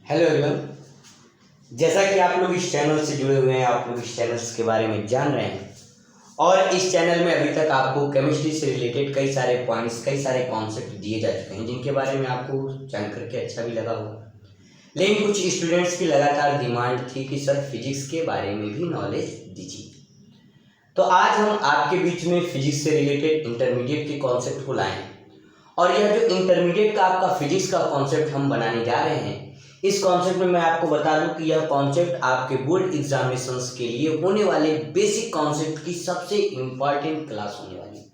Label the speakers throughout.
Speaker 1: Hello everyone. जैसा कि आप लोग इस चैनल से जुड़े हुए हैं, आप लोग इस चैनल्स के बारे में जान रहे हैं और इस चैनल में अभी तक आपको केमिस्ट्री से रिलेटेड कई सारे पॉइंट्स, कई सारे कॉन्सेप्ट दिए जा चुके हैं जिनके बारे में आपको जान करके अच्छा भी लगा होगा। लेकिन कुछ स्टूडेंट्स की लगातार डिमांड थी कि सर फिजिक्स के बारे में भी नॉलेज दीजिए, तो आज हम आपके बीच में फिजिक्स से रिलेटेड इंटरमीडिएट के कॉन्सेप्ट को लाए हैं। और यह जो इंटरमीडिएट का आपका फिजिक्स का कॉन्सेप्ट हम बनाने जा रहे हैं, इस कॉन्सेप्ट में मैं आपको बता दूं कि यह कॉन्सेप्ट आपके बोर्ड एग्जामिनेशंस के लिए होने वाले बेसिक कॉन्सेप्ट की सबसे इंपॉर्टेंट क्लास होने वाली है।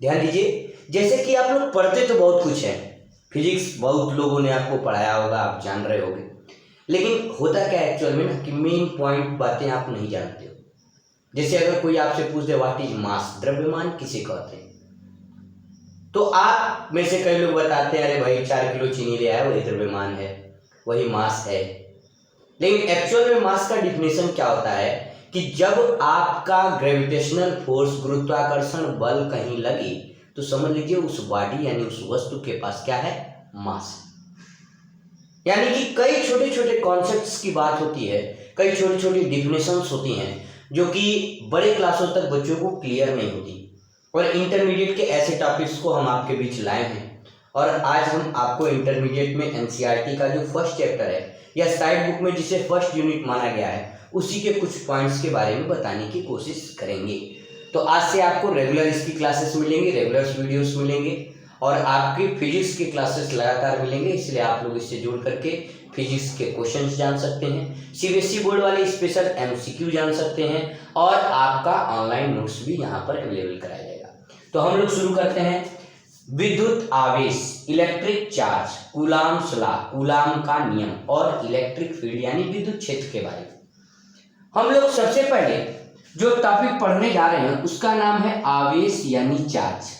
Speaker 1: ध्यान दीजिए, जैसे कि आप लोग पढ़ते तो बहुत कुछ है, फिजिक्स बहुत लोगों ने आपको पढ़ाया होगा, आप जान रहे होंगे, लेकिन होता क्या है एक्चुअल में ना कि मेन पॉइंट बातें आप नहीं जानते हो। जैसे अगर कोई आपसे पूछ दे व्हाट इज मास, द्रव्यमान किसे कहते हैं, तो आप में से कई लोग बताते हैं अरे भाई 4 किलो चीनी ले आया, वही द्रव्यमान है, वही मास है। लेकिन एक्चुअल में मास का डिफिनेशन क्या होता है कि जब आपका ग्रेविटेशनल फोर्स, गुरुत्वाकर्षण बल कहीं लगे तो समझ लीजिए उस बॉडी यानी उस वस्तु के पास क्या है, मास। यानी कि कई छोटे छोटे कॉन्सेप्ट्स की बात होती है, कई छोटी छोटी डिफिनेशंस होती हैं जो कि बड़े क्लासों तक बच्चों को क्लियर नहीं होती, और इंटरमीडिएट के ऐसे टॉपिक्स को हम आपके बीच लाए हैं। और आज हम आपको इंटरमीडिएट में एनसीईआरटी का जो फर्स्ट चैप्टर है या साइड बुक में जिसे फर्स्ट यूनिट माना गया है, उसी के कुछ पॉइंट्स के बारे में बताने की कोशिश करेंगे। तो आज से आपको रेगुलर इसकी क्लासेस मिलेंगी, रेगुलर वीडियोस मिलेंगे और आपकी फिजिक्स की क्लासेस लगातार मिलेंगे। इसलिए आप लोग इससे जुड़ करके फिजिक्स के क्वेश्चंस जान सकते हैं, सीबीएसई बोर्ड वाले स्पेशल एमसीक्यू जान सकते हैं, और आपका ऑनलाइन नोट्स भी यहाँ पर अवेलेबल कराया जाएगा। तो हम लोग शुरू करते हैं। विद्युत आवेश, electric charge, coulombs law, coulomb का नियम, और इलेक्ट्रिक फील्ड यानी विद्युत क्षेत्र के बारे में हम लोग सबसे पहले जो टॉपिक पढ़ने जा रहे हैं उसका नाम है आवेश यानी चार्ज।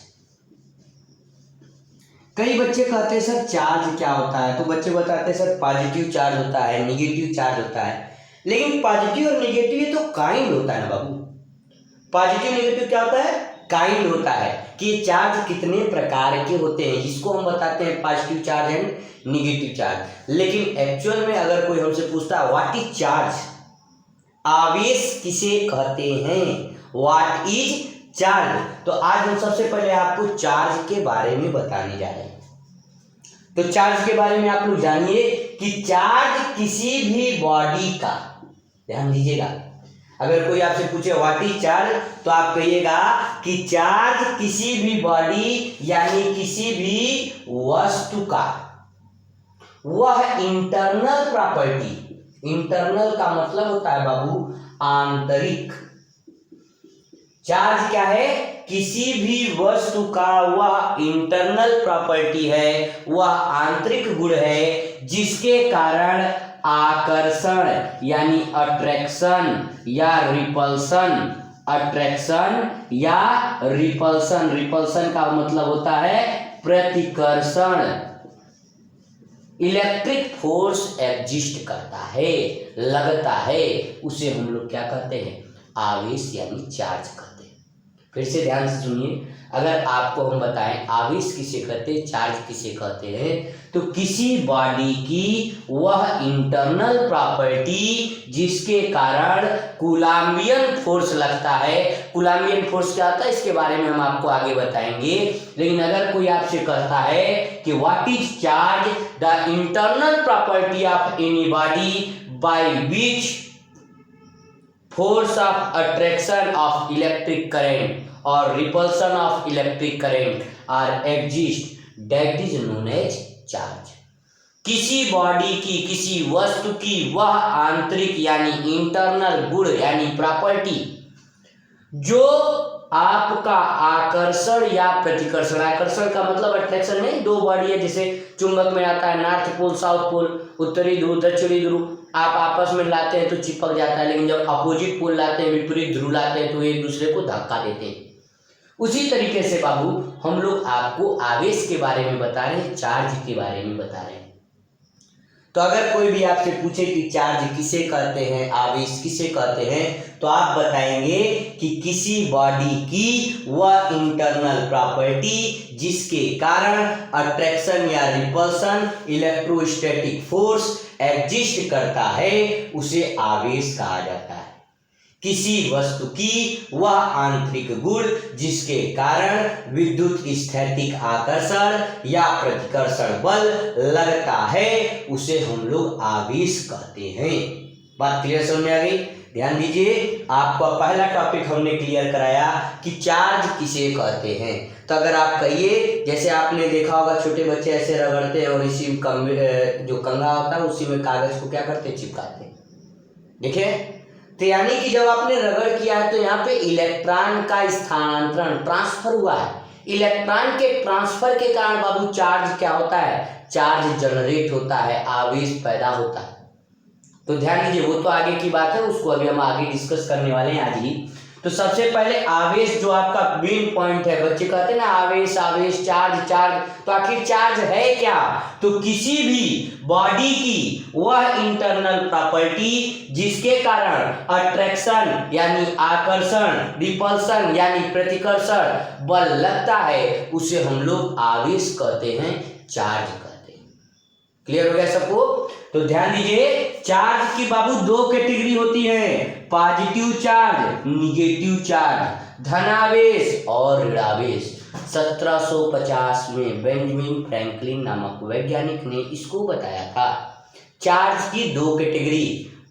Speaker 1: कई बच्चे कहते हैं सर चार्ज क्या होता है, तो बच्चे बताते हैं सर पॉजिटिव चार्ज होता है, निगेटिव चार्ज होता है। लेकिन पॉजिटिव और निगेटिव ये तो काइंड होता है ना बाबू। पॉजिटिव निगेटिव क्या होता है, काइंड होता है कि चार्ज कितने प्रकार के होते हैं, इसको हम बताते हैं positive charge and negative charge. लेकिन एक्चुअल में अगर कोई हमसे पूछता है व्हाट इज चार्ज, आवेश किसे कहते हैं, व्हाट इज चार्ज, तो आज हम सबसे पहले आपको चार्ज के बारे में बताने जा रहे हैं। तो चार्ज के बारे में आप लोग जानिए कि चार्ज किसी भी बॉडी का, ध्यान दीजिएगा, अगर कोई आपसे पूछे व्हाट इज चार्ज तो आप कहिएगा कि चार्ज किसी भी बॉडी यानी किसी भी वस्तु का वह इंटरनल प्रॉपर्टी, इंटरनल का मतलब होता है बाबू आंतरिक। चार्ज क्या है, किसी भी वस्तु का वह इंटरनल प्रॉपर्टी है, वह आंतरिक गुण है जिसके कारण आकर्षण यानी अट्रैक्शन या रिपल्सन, अट्रैक्शन या रिपल्सन, रिपल्सन का मतलब होता है प्रतिकर्षण, इलेक्ट्रिक फोर्स एग्जिस्ट करता है, लगता है, उसे हम लोग क्या कहते हैं, आवेश यानी चार्ज कहते हैं। फिर से ध्यान से सुनिए, अगर आपको हम बताएं आवेश किसे कहते हैं, चार्ज किसे कहते हैं, तो किसी बॉडी की वह इंटरनल प्रॉपर्टी जिसके कारण कूलाम्बियन फोर्स लगता है। कूलाम्बियन फोर्स क्या होता है इसके बारे में हम आपको आगे बताएंगे। लेकिन अगर कोई आपसे कहता है कि what is charge, the internal property of any body by which force of attraction of electric current or repulsion of electric current are exist, that is known as charge। किसी बॉडी की, किसी वस्तु की वह आंतरिक यानी इंटरनल गुण यानी प्रॉपर्टी जो आपका आकर्षण या प्रतिकर्षण, आकर्षण का मतलब अट्रैक्शन नहीं, दो बॉडी है जैसे चुंबक में आता है नॉर्थ पोल साउथ पोल, उत्तरी ध्रुव दक्षिणी ध्रुव, आप आपस में लाते हैं तो चिपक जाता है, लेकिन जब अपोजिट पोल लाते हैं, विपरीत ध्रुव लाते हैं तो एक दूसरे को धक्का देते हैं। उसी तरीके से बाबू हम लोग आपको आवेश के बारे में बता रहे हैं, चार्ज के बारे में बता रहे हैं। तो अगर कोई भी आपसे पूछे कि चार्ज किसे कहते हैं, आवेश किसे कहते हैं, तो आप बताएंगे कि किसी बॉडी की वह इंटरनल प्रॉपर्टी जिसके कारण अट्रैक्शन या रिपल्शन इलेक्ट्रोस्टैटिक फोर्स एग्जिस्ट करता है उसे आवेश कहा जाता है। किसी वस्तु की वह आंतरिक गुण जिसके कारण विद्युत स्थैतिक आकर्षण या प्रतिकर्षण बल लगता है उसे हम लोग आवेश कहते हैं। बात क्लियर समझ में आ गई? ध्यान दीजिए, आपका पहला टॉपिक हमने क्लियर कराया कि चार्ज किसे कहते हैं। तो अगर आप कहिए, जैसे आपने देखा होगा छोटे बच्चे ऐसे रगड़ते हैं और इसी जो कंघा होता है उसी में कागज को क्या करते हैं, चिपकाते हैं। देखिए, तो यानी कि जब आपने रगड़ किया है तो यहाँ पे इलेक्ट्रॉन का स्थानांतरण ट्रांसफर हुआ है। इलेक्ट्रॉन के ट्रांसफर के कारण बाबू चार्ज क्या होता है, चार्ज जनरेट होता है, आवेश पैदा होता है। तो ध्यान दीजिए, वो तो आगे की बात है, उसको अभी हम आगे डिस्कस करने वाले हैं आज ही। तो सबसे पहले आवेश जो आपका मेन पॉइंट है, बच्चे कहते हैं ना आवेश आवेश चार्ज चार्ज, तो आखिर चार्ज है क्या? तो किसी भी बॉडी की वह इंटरनल प्रॉपर्टी जिसके कारण अट्रैक्शन यानी आकर्षण, रिपल्शन यानी प्रतिकर्षण बल लगता है उसे हम लोग आवेश कहते हैं, चार्ज कहते हैं। क्लियर हो गया सबको? तो ध्यान दीजिए, चार्ज की बाबू दो कैटेगरी होती है, पॉजिटिव चार्ज, निगेटिव चार्ज, धनावेश और ऋणावेश। 1750 में बेंजामिन फ्रैंकलिन नामक वैज्ञानिक ने इसको बताया था। चार्ज की दो category,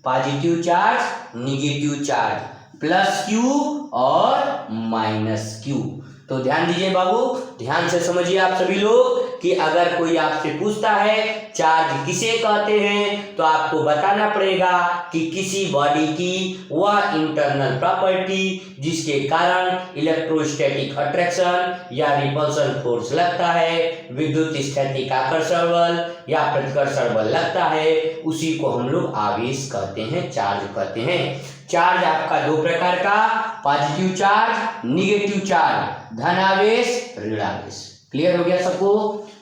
Speaker 1: positive charge, negative charge, plus Q और माइनस क्यू। तो ध्यान दीजिए बाबू, ध्यान से समझिए आप सभी लोग कि अगर कोई आपसे पूछता है चार्ज किसे कहते हैं तो आपको बताना पड़ेगा कि किसी बॉडी की वह इंटरनल प्रॉपर्टी जिसके कारण इलेक्ट्रोस्टैटिक अट्रैक्शन या रिपल्शन फोर्स लगता है, विद्युत स्थैतिक आकर्षण बल या प्रतिकर्षण बल लगता है, उसी को हम लोग आवेश कहते हैं, चार्ज कहते हैं। चार्ज आपका दो प्रकार का, पॉजिटिव चार्ज, निगेटिव चार्ज, धनावेश, ऋणावेश। क्लियर हो गया सबको?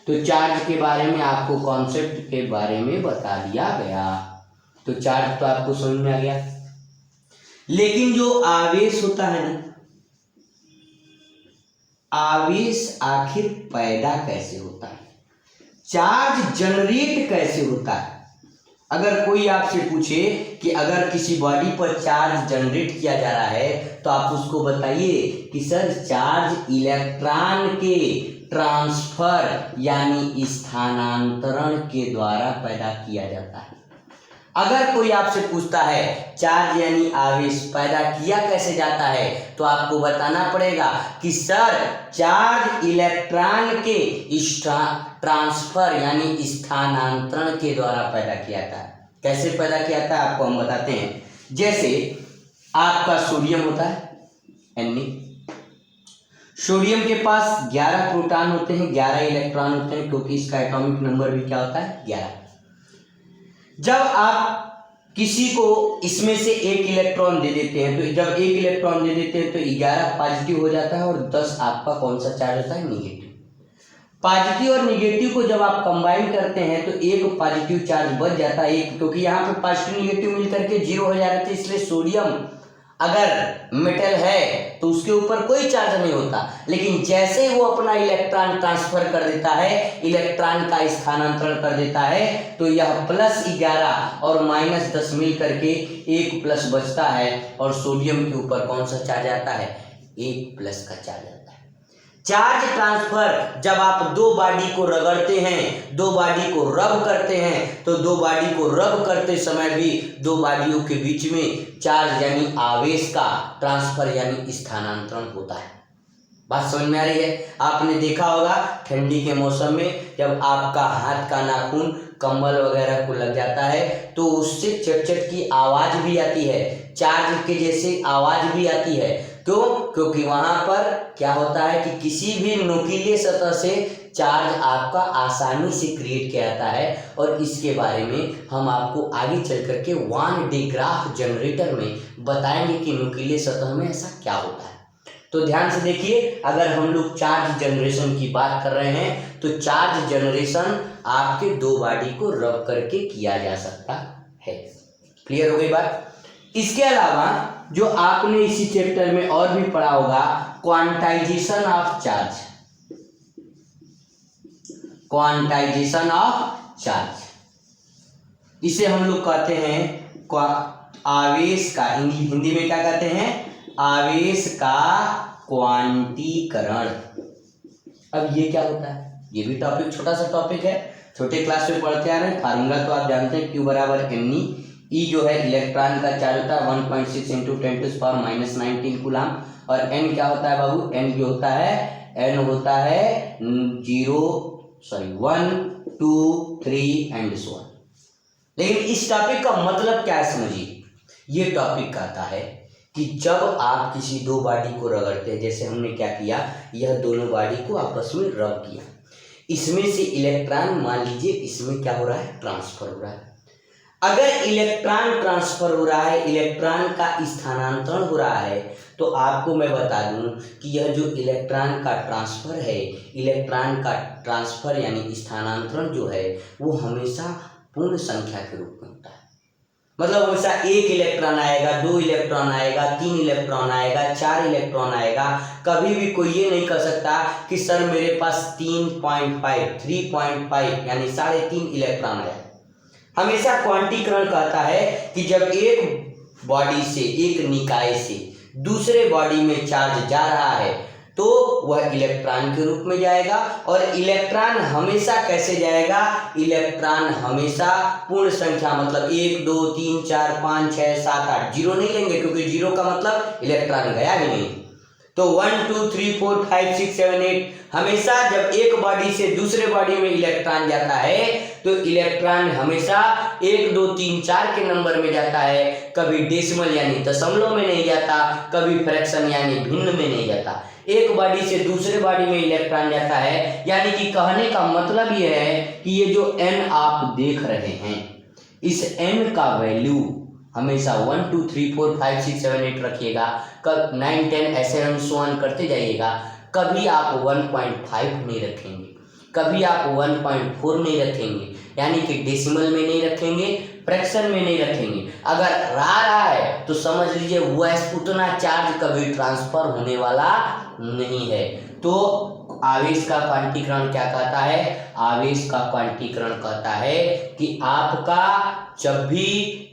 Speaker 1: तो चार्ज के बारे में आपको कॉन्सेप्ट के बारे में बता दिया गया। तो चार्ज तो आपको समझ में आ गया, लेकिन जो आवेश होता है ना, आवेश आखिर पैदा कैसे होता है, चार्ज जनरेट कैसे होता है? अगर कोई आपसे पूछे कि अगर किसी बॉडी पर चार्ज जनरेट किया जा रहा है तो आप उसको बताइए कि सर चार्ज इलेक्ट्रॉन के ट्रांसफर यानी स्थानांतरण के द्वारा पैदा किया जाता है। अगर कोई आपसे पूछता है चार्ज यानी आवेश पैदा किया कैसे जाता है तो आपको बताना पड़ेगा कि सर चार्ज इलेक्ट्रॉन के ट्रांसफर यानी स्थानांतरण के द्वारा पैदा किया जाता है। कैसे पैदा किया जाता है आपको हम बताते हैं। जैसे आपका सोडियम होता है Na, सोडियम के पास 11 प्रोटॉन होते हैं, 11 इलेक्ट्रॉन होते हैं, क्योंकि इसका एटॉमिक नंबर भी क्या होता है, 11। जब आप किसी को इसमें से एक इलेक्ट्रॉन दे देते हैं, तो जब एक इलेक्ट्रॉन दे देते हैं तो 11 पॉजिटिव हो जाता है और 10 आपका कौन सा चार्ज होता है, निगेटिव। पॉजिटिव और निगेटिव को जब आप कंबाइन करते हैं तो एक पॉजिटिव चार्ज बच जाता है, एक, क्योंकि यहाँ पे पॉजिटिव निगेटिव मिलकर के 0 हो जा रहे थे, इसलिए सोडियम अगर मेटल है तो उसके ऊपर कोई चार्ज नहीं होता, लेकिन जैसे वो अपना इलेक्ट्रॉन ट्रांसफर कर देता है, इलेक्ट्रॉन का स्थानांतरण कर देता है, तो यह +11 और -10 मिल करके 1 प्लस बचता है और सोडियम के ऊपर कौन सा चार्ज आता है, 1 प्लस का चार्ज आता है। चार्ज ट्रांसफर जब आप दो बॉडी को रगड़ते हैं, दो बॉडी को रब करते हैं, तो दो बॉडी को रब करते समय भी दो बॉडियों के बीच में चार्ज यानी आवेश का ट्रांसफर यानी स्थानांतरण होता है। बात समझ में आ रही है? आपने देखा होगा ठंडी के मौसम में जब आपका हाथ का नाखून कंबल वगैरह को लग जाता है तो उससे चट-चट की आवाज भी आती है, चार्ज के जैसे आवाज भी आती है। क्यों? क्योंकि वहां पर क्या होता है कि किसी भी नुकीले सतह से चार्ज आपका आसानी से क्रिएट किया जाता है, और इसके बारे में हम आपको आगे चल करके वान डे ग्राफ जनरेटर में बताएंगे कि नुकीले सतह में ऐसा क्या होता है। तो ध्यान से देखिए, अगर हम लोग चार्ज जनरेशन की बात कर रहे हैं तो चार्ज जनरेशन आपके दो बॉडी को रब करके किया जा सकता है। क्लियर हो गई बात। इसके अलावा जो आपने इसी चैप्टर में और भी पढ़ा होगा, quantization of charge, quantization of charge, इसे हम लोग कहते हैं आवेश का, हिंदी में क्या कहते हैं, आवेश का क्वांटीकरण। अब ये क्या होता है, ये भी टॉपिक छोटा सा टॉपिक है, छोटे क्लास में पढ़ते आ रहे हैं। फार्मूला तो आप जानते हैं, Q बराबर mE। E जो है इलेक्ट्रॉन का चार्ज होता है 1.6 इंटू 10⁻⁻19 कूलम, और N क्या होता है बाबू, N जो होता है, N होता है 1 2 3 एंड सो ऑन। लेकिन इस टॉपिक का मतलब क्या है समझिए। ये टॉपिक कहता है कि जब आप किसी दो बॉडी को रगड़ते हैं, जैसे हमने क्या किया, यह दोनों बॉडी को आपस में रब किया, इसमें से इलेक्ट्रॉन, मान लीजिए इसमें क्या हो रहा है, ट्रांसफर हो रहा है। अगर इलेक्ट्रॉन ट्रांसफर हो रहा है, इलेक्ट्रॉन का स्थानांतरण हो रहा है, तो आपको मैं बता दूं कि यह जो इलेक्ट्रॉन का ट्रांसफर है, इलेक्ट्रॉन का ट्रांसफर यानी स्थानांतरण जो है, वो हमेशा पूर्ण संख्या के रूप में होता है। मतलब हमेशा एक इलेक्ट्रॉन आएगा, दो इलेक्ट्रॉन आएगा, तीन इलेक्ट्रॉन आएगा, चार इलेक्ट्रॉन आएगा। कभी भी कोई ये नहीं कह सकता कि सर मेरे पास 3.5 यानी 3.5 इलेक्ट्रॉन आया। हमेशा क्वांटीकरण कहता है कि जब एक बॉडी से, एक निकाय से दूसरे बॉडी में चार्ज जा रहा है तो वह इलेक्ट्रॉन के रूप में जाएगा। और इलेक्ट्रॉन हमेशा कैसे जाएगा, इलेक्ट्रॉन हमेशा पूर्ण संख्या, मतलब 1 2 3 4 5 6 7 8, जीरो नहीं लेंगे क्योंकि जीरो का मतलब इलेक्ट्रॉन गया ही नहीं। तो 1 2 3 4 5 6 7 8, हमेशा जब एक बॉडी से दूसरे बॉडी में इलेक्ट्रॉन जाता है तो इलेक्ट्रॉन हमेशा 1 2 3 4 के नंबर में जाता है, कभी डेसिमल यानी दशमलव में नहीं जाता, कभी फ्रैक्शन यानी भिन्न में नहीं जाता। एक बॉडी से दूसरे बॉडी में इलेक्ट्रॉन जाता है, यानी कि कहने का मतलब यह है कि ये जो n आप देख रहे हैं, इस n का वैल्यू हमेशा 1 2 3 4 5 6 7 8 रखिएगा, कब 9 10 ऐसे हम सॉल्व करते जाइएगा। कभी आप 1.5 नहीं रखेंगे, कभी आप 1.4 नहीं रखेंगे, यानी कि डेसिमल में नहीं रखेंगे, फ्रैक्शन में नहीं रखेंगे। अगर रहा है तो समझ लीजिए वह उतना चार्ज कभी ट्रांसफर होने वाला नहीं है। तो आवेश का क्वांटीकरण क्या कहता है, आवेश का क्वांटीकरण कहता है कि आपका जब भी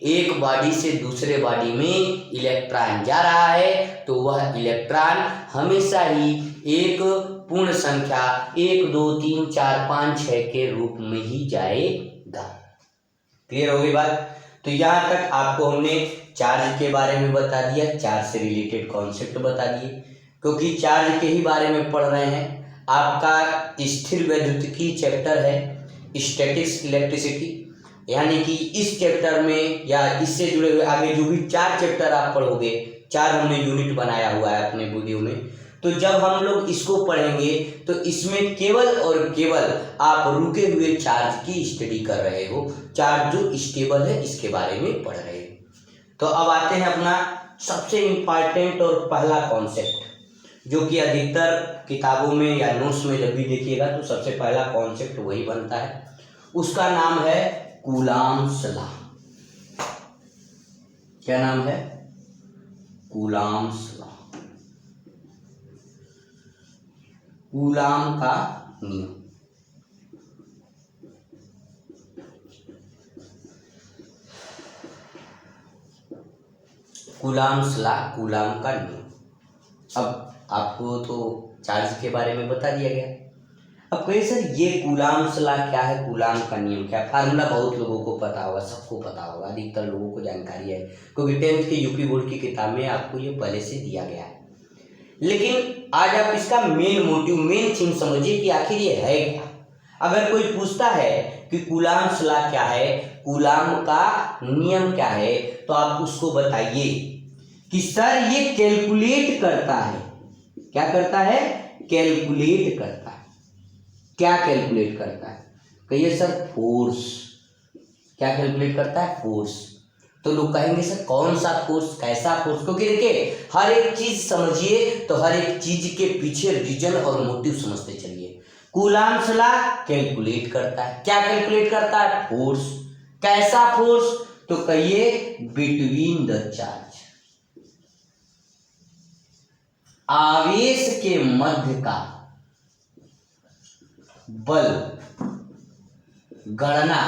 Speaker 1: एक बॉडी से दूसरे बॉडी में इलेक्ट्रॉन जा रहा है तो वह इलेक्ट्रॉन हमेशा ही एक पूर्ण संख्या 1 2 3 4 5 6 के रूप में ही जाएगा। क्लियर हो गई बात। तो यहाँ तक आपको हमने चार्ज के बारे में बता दिया, चार्ज से रिलेटेड कॉन्सेप्ट बता दिए, क्योंकि चार्ज के ही बारे में पढ़ रहे हैं। आपका स्थिर वैद्युतिकी चैप्टर है, स्टैटिक्स इलेक्ट्रिसिटी, यानी कि इस चैप्टर में या इससे जुड़े हुए आगे जो भी 4 चैप्टर आप पढ़ोगे, 4 हमने यूनिट बनाया हुआ है अपने वीडियो में, तो जब हम लोग इसको पढ़ेंगे तो इसमें केवल और केवल आप रुके हुए चार्ज की स्टडी कर रहे हो, चार्ज जो स्टेबल है इसके बारे में पढ़ रहे हो। तो अब आते हैं अपना सबसे इम्पॉर्टेंट और पहला कॉन्सेप्ट, जो कि अधिकतर किताबों में या नोट्स में जब भी देखिएगा तो सबसे पहला कॉन्सेप्ट वही बनता है, उसका नाम है कूलॉम्स लॉ। क्या नाम है, कूलॉम्स लॉ, कूलॉम का नियम। कूलॉम्स लॉ, कूलॉम का नियम। अब आपको तो चार्ज के बारे में बता दिया गया। अब कहिए सर ये कूलॉम्स लॉ क्या है, कूलॉम का नियम क्या है। फार्मूला बहुत लोगों को पता होगा, सबको पता होगा, अधिकतर लोगों को जानकारी है, क्योंकि 10th के यूपी बोर्ड की किताब में आपको ये पहले से दिया गया है। लेकिन आज आप इसका मेन मोटिव, मेन थीम समझिए कि आखिर ये है क्या। अगर कोई पूछता है कि कूलॉम्स लॉ क्या है, कूलॉम का नियम क्या है, तो आप उसको बताइए कि सर ये कैलकुलेट करता है। क्या करता है, कैलकुलेट करता है। क्या कैलकुलेट करता है, कहिए सर फोर्स। क्या कैलकुलेट करता है, फोर्स। तो लोग कहेंगे सर कौन सा फोर्स, कैसा फोर्स, क्योंकि देखिए हर एक चीज समझिए तो हर एक चीज के पीछे रीजन और मोटिव समझते चलिए। कूलाम्स लॉ कैलकुलेट करता है, क्या कैलकुलेट करता है? फोर्स। कैसा फोर्स? तो कहिए बिटवीन द चार्ज, आवेश के मध्य का बल गणना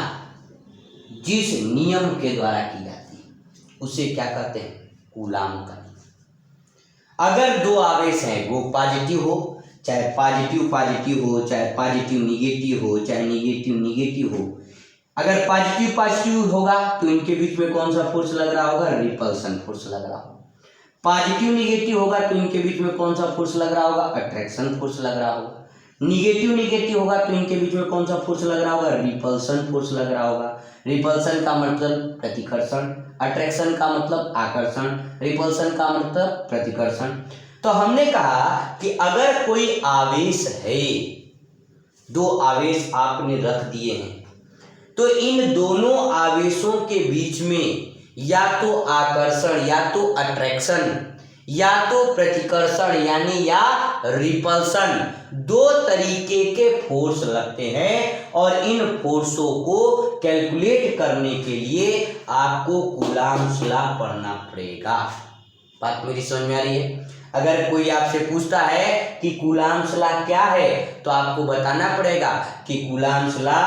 Speaker 1: जिस नियम के द्वारा की जाती है उसे क्या कहते हैं? कूलाम का नियम। अगर दो आवेश हैं, वो पॉजिटिव हो, चाहे पॉजिटिव पॉजिटिव हो, चाहे पॉजिटिव निगेटिव हो, चाहे निगेटिव निगेटिव हो, अगर पॉजिटिव पॉजिटिव होगा तो इनके बीच में कौन सा फोर्स लग रहा होगा? रिपल्सन फोर्स लग रहा होगा। पॉजिटिव निगेटिव होगा तो इनके बीच में कौन सा फोर्स लग रहा होगा? अट्रैक्शन फोर्स लग रहा होगा। निगेटिव निगेटिव होगा तो इनके बीच में कौन सा फोर्स लग रहा होगा? रिपल्सन फोर्स लग रहा होगा। रिपल्सन का मतलब प्रतिकर्षण, अट्रैक्शन का मतलब आकर्षण, रिपल्सन का मतलब प्रतिकर्षण। तो हमने कहा कि अगर कोई आवेश है, दो आवेश आपने रख दिए हैं, तो इन दोनों आवेशों के बीच में या तो आकर्षण या तो अट्रैक्शन या तो प्रतिकर्षण यानी या रिपल्सन, दो तरीके के फोर्स लगते हैं और इन फोर्सों को कैलकुलेट करने के लिए आपको कूलाम्स लॉ पढ़ना पड़ेगा। बात मेरी समझ में आ रही है? अगर कोई आपसे पूछता है कि कूलाम्स लॉ क्या है तो आपको बताना पड़ेगा कि कूलाम्स लॉ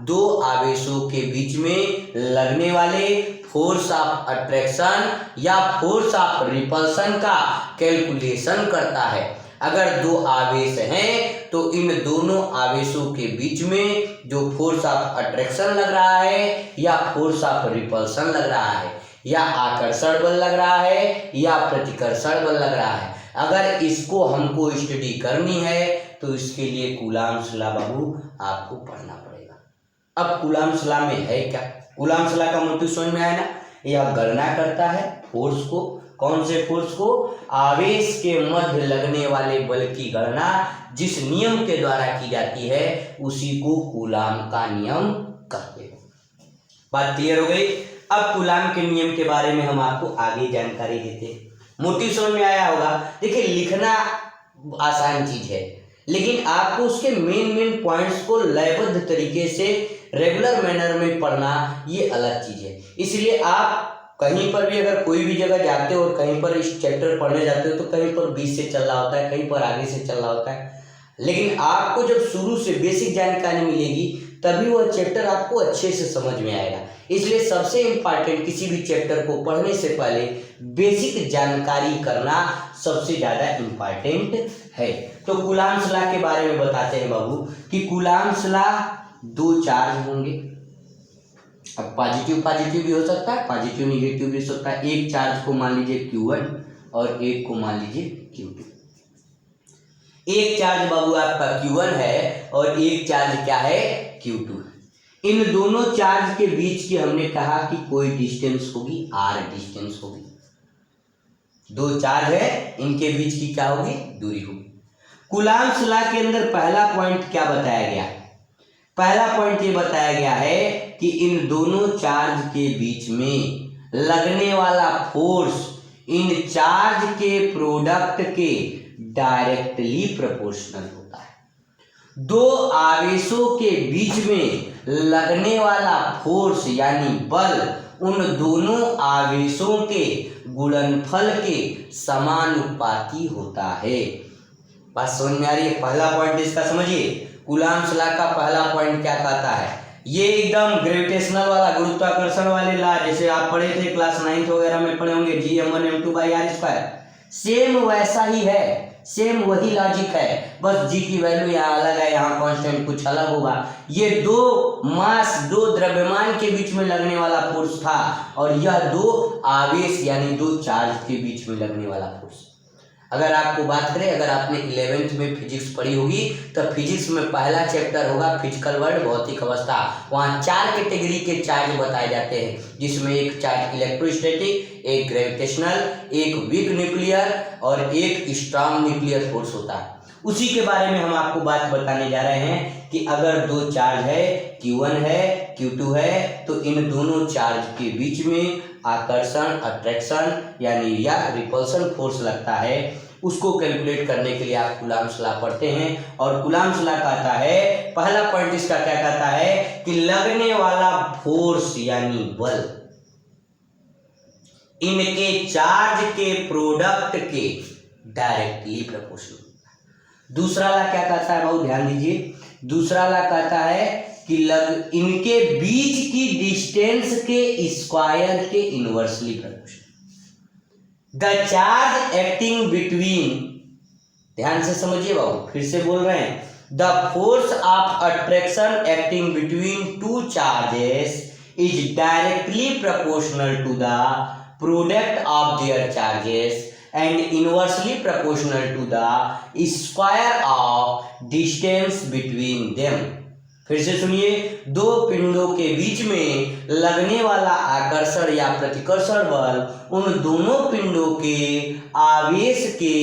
Speaker 1: दो आवेशों के बीच में लगने वाले फोर्स ऑफ अट्रैक्शन या फोर्स ऑफ रिपल्सन का कैलकुलेशन करता है। अगर दो आवेश हैं तो इन दोनों आवेशों के बीच में जो फोर्स ऑफ अट्रैक्शन लग रहा है या फोर्स ऑफ रिपल्सन लग रहा है या आकर्षण बल लग रहा है या प्रतिकर्षण बल लग रहा है, अगर इसको हमको स्टडी करनी है तो इसके लिए कूलाम्स लॉ बाबू आपको पढ़ना पड़ेगा। अब कूलाम्स लॉ में है क्या? कूलाम्स लॉ का मोटिव समझ में आया ना? यह गणना करता है फोर्स को। कौन से फोर्स को? आवेश के मध्य लगने वाले बल की गणना जिस नियम के द्वारा की जाती है उसी को कूलाम का नियम कहते हैं। बात क्लियर हो गई? अब कूलाम के नियम के बारे में हम आपको आगे जानकारी देते हैं। मोटिव समझ में आया होगा? देखिए लिखना आसान चीज है, लेकिन आपको उसके मेन पॉइंट्स को लयबद्ध तरीके से रेगुलर मैनर में पढ़ना ये अलग चीज है। इसलिए आप कहीं पर भी अगर कोई भी जगह जाते हो और कहीं पर इस चैप्टर पढ़ने जाते हो तो कहीं पर बीच से चल रहा होता है, कहीं पर आगे से चल रहा होता है, लेकिन आपको जब शुरू से बेसिक जानकारी मिलेगी तभी वह चैप्टर आपको अच्छे से समझ में आएगा। इसलिए सबसे इम्पॉर्टेंट किसी भी चैप्टर को पढ़ने से पहले बेसिक जानकारी करना सबसे ज़्यादा इम्पॉर्टेंट है। तो कूलाम्स लॉ के बारे में बताते हैं बाबू कि कूलाम्स लॉ दो चार्ज होंगे। अब पॉजिटिव पॉजिटिव भी हो सकता है, पॉजिटिव निगेटिव भी हो सकता है। एक चार्ज को मान लीजिए Q1 और एक को मान लीजिए Q2। एक चार्ज बाबू आपका Q1 है और एक चार्ज क्या है? Q2। इन दोनों चार्ज के बीच की हमने कहा कि कोई डिस्टेंस होगी, r डिस्टेंस होगी। दो चार्ज है, इनके बीच की क्या होगी? दूरी होगी। कूलाम्स लॉ के अंदर पहला पॉइंट क्या बताया गया? पहला पॉइंट ये बताया गया है कि इन दोनों चार्ज के बीच में लगने वाला फोर्स इन चार्ज के प्रोडक्ट के डायरेक्टली प्रोपोर्शनल होता है। दो आवेशों के बीच में लगने वाला फोर्स यानी बल उन दोनों आवेशों के गुणनफल के समानुपाती होता है। बात समझ में आ रही है? पहला पॉइंट इसका समझिए। कूलाम्स लॉ का पहला पॉइंट क्या कहता है? ये एकदम ग्रेविटेशनल वाला, गुरुत्वाकर्षण वाले लॉ जैसे आप पढ़े थे क्लास 9th वगैरह में पढ़े होंगे, G m1m2/r², सेम वैसा ही है, सेम वही लॉजिक है, बस जी की वैल्यू यहाँ अलग है, यहाँ कांस्टेंट कुछ अलग होगा। ये दो मास, दो द्रव्यमान के बीच में लगने वाला फोर्स था और यह दो आवेश यानी दो चार्ज के बीच में लगने वाला फोर्स। अगर आपको बात करें, अगर आपने 11th में फिजिक्स पढ़ी होगी तो फिजिक्स में पहला चैप्टर होगा फिजिकल वर्ल्ड, भौतिक अवस्था। वहाँ 4 कैटेगरी के चार्ज बताए जाते हैं, जिसमें एक चार्ज इलेक्ट्रोस्टैटिक, एक ग्रेविटेशनल, एक वीक न्यूक्लियर और एक स्ट्रांग न्यूक्लियर फोर्स होता है। उसी के बारे में हम आपको बात बताने जा रहे हैं कि अगर दो चार्ज है, Q1 है, Q2 है, तो इन दोनों चार्ज के बीच में आकर्षण, अट्रैक्शन यानी या रिपल्सन फोर्स लगता है। उसको कैलकुलेट करने के लिए आप कूलम्ब्स लॉ पढ़ते हैं, और कूलम्ब्स लॉ कहता है, पहला पॉइंट इसका क्या कहता है कि लगने वाला फोर्स यानी बल इनके चार्ज के प्रोडक्ट के डायरेक्टली प्रोपोर्शनल। दूसरा लॉ क्या कहता है, बहुत ध्यान दीजिए, दूसरा लॉ कहता है कि इनके बीच की डिस्टेंस के स्क्वायर के inversely proportional. The charge acting between, ध्यान से समझिए बाबू, फिर से बोल रहे हैं, the force of attraction acting between two charges is directly proportional to the product of their charges and inversely proportional to the square of distance between them. फिर से सुनिए, दो पिंडों के बीच में लगने वाला आकर्षण या प्रतिकर्षण बल उन दोनों पिंडों के आवेश के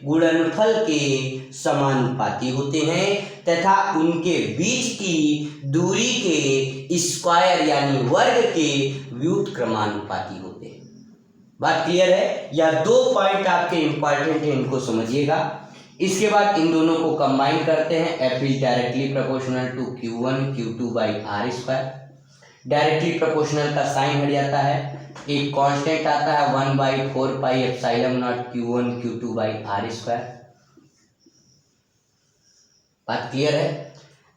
Speaker 1: गुणनफल के समानुपाती होते हैं तथा उनके बीच की दूरी के स्क्वायर यानी वर्ग के व्युत्क्रमानुपाती होते हैं। बात क्लियर है? यह दो पॉइंट आपके इंपॉर्टेंट है, इनको समझिएगा। इसके बाद इन दोनों को कंबाइन करते हैं, F is directly proportional to Q1 Q2 by r square. Directly proportional का साइन हट जाता है, एक कांस्टेंट आता है 1/4 pi epsilon naught Q1 Q2 by r square. बात क्लियर है?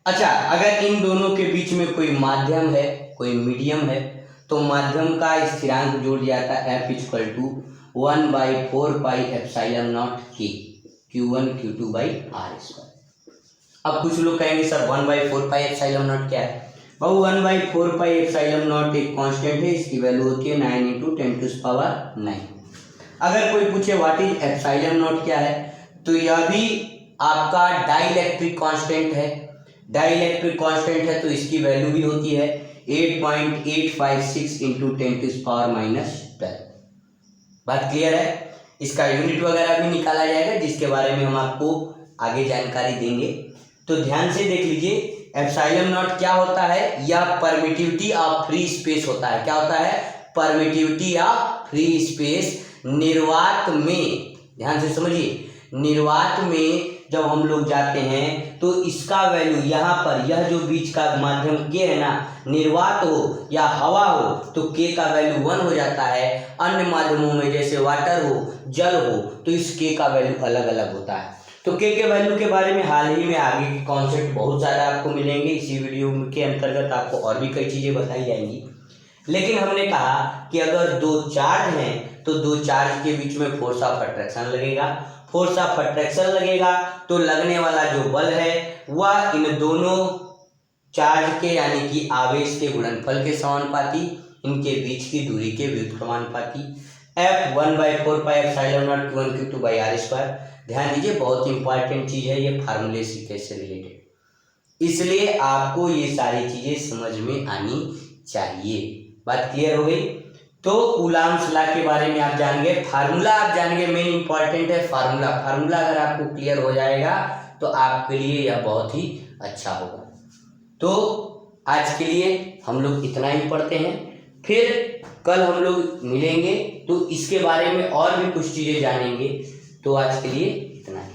Speaker 1: अच्छा, अगर इन दोनों के बीच में कोई माध्यम है, कोई मीडियम है, तो माध्यम का स्थिरांक जोड़ जाता है F equal to 1/4 pi epsilon naught K Q1 Q2 by r square. अब कुछ लोग कहेंगे सर 1/4 पाई एप्सिलॉन नॉट क्या है? बाबू 1/4 पाई एप्सिलॉन नॉट एक कांस्टेंट है, इसकी वैल्यू होती है 9 × 10⁹। अगर कोई पूछे व्हाट इज एप्सिलॉन नॉट क्या है, तो यह भी आपका डाइलेक्ट्रिक कांस्टेंट है। डाइलेक्ट्रिक कांस्टेंट है तो इसकी वैल्यू भी होती है 8.856 × 10⁻12। बात क्लियर है? इसका यूनिट वगैरह भी निकाला जाएगा, जिसके बारे में हम आपको आगे जानकारी देंगे। तो ध्यान से देख लीजिए, एप्सिलॉन नॉट क्या होता है? यह परमिटिविटी ऑफ फ्री स्पेस होता है। क्या होता है? Permittivity of free space. निर्वात में, ध्यान से समझिए, निर्वात में जब हम लोग जाते हैं तो इसका वैल्यू यहाँ पर, यह जो बीच का माध्यम के है ना, निर्वात हो या हवा हो तो के का वैल्यू 1 हो जाता है। अन्य माध्यमों में जैसे वाटर हो, जल हो, तो इस के का वैल्यू अलग अलग होता है। तो के वैल्यू के बारे में हाल ही में आगे के कॉन्सेप्ट बहुत ज़्यादा आपको मिलेंगे। इसी वीडियो के अंतर्गत आपको और भी कई चीज़ें बताई जाएंगी। लेकिन हमने कहा कि अगर दो चार्ज हैं तो दो चार्ज के बीच में फोर्स ऑफ अट्रैक्शन लगेगा। फोर्स ऑफ अट्रैक्शन लगेगा तो लगने वाला जो बल है वह इन दोनों चार्ज के यानी कि आवेश के गुणनफल के समानुपाती, इनके बीच की दूरी के व्युत्क्रमानुपाती। F 1/4 pi epsilon naught Q1 Q2 by r square. ध्यान दीजिए, बहुत इंपॉर्टेंट चीज़ है ये, फार्मूले सीखे से रिलेटेड, इसलिए आपको ये सारी चीज़ें समझ में आनी चाहिए। बात क्लियर हो गई? तो कूलम्ब्स लॉ के बारे में आप जान गए, फार्मूला आप जान गए, मेन इंपॉर्टेंट है फार्मूला। फार्मूला अगर आपको क्लियर हो जाएगा तो आपके लिए यह बहुत ही अच्छा होगा। तो आज के लिए हम लोग इतना ही पढ़ते हैं, फिर कल हम लोग मिलेंगे तो इसके बारे में और भी कुछ चीज़ें जानेंगे। तो आज के लिए इतना ही।